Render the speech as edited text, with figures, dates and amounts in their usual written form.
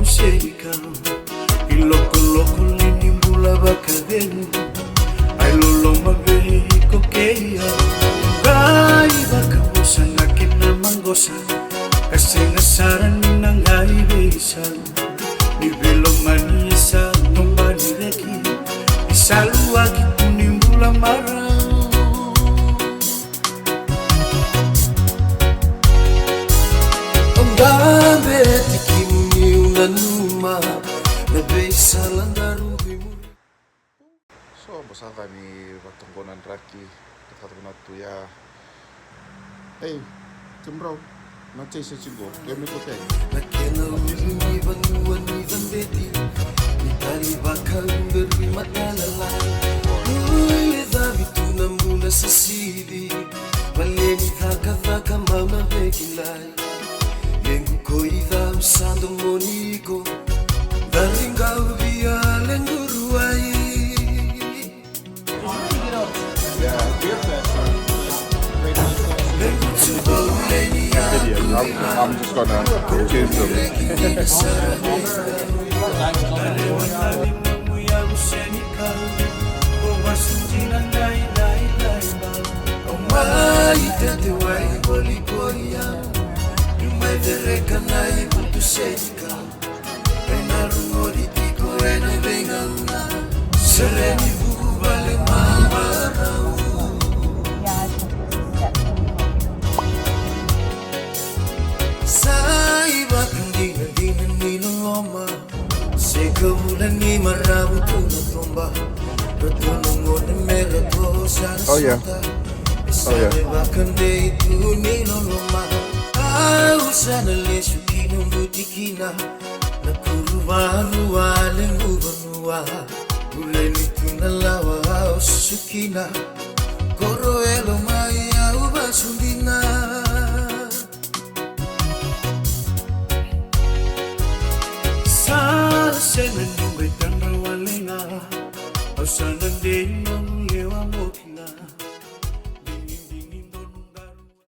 musika iloko linimbula bakadenu ailolo mabe kokeia gai bakabosa nakena mangosa kasenga sarani nangai beisa nivelo manisa tombani reki isalua kitunimbula mara Ongambe tikimuni unanuma na beisa landaru bimu. So basaka ni Batongkonan Raki katatunan tu ya. Hey, Jumro, nanti saya cigo, kami kote. Nakena ujuni banuan ni beti, itali bakal beri matalala. Ule davi tu namuna sesidi, maleni thaka mama bekilai. Lengu koida usando moniko, daringa ubia lenguruai. I'm just gonna choose Oh yeah. Oh yeah.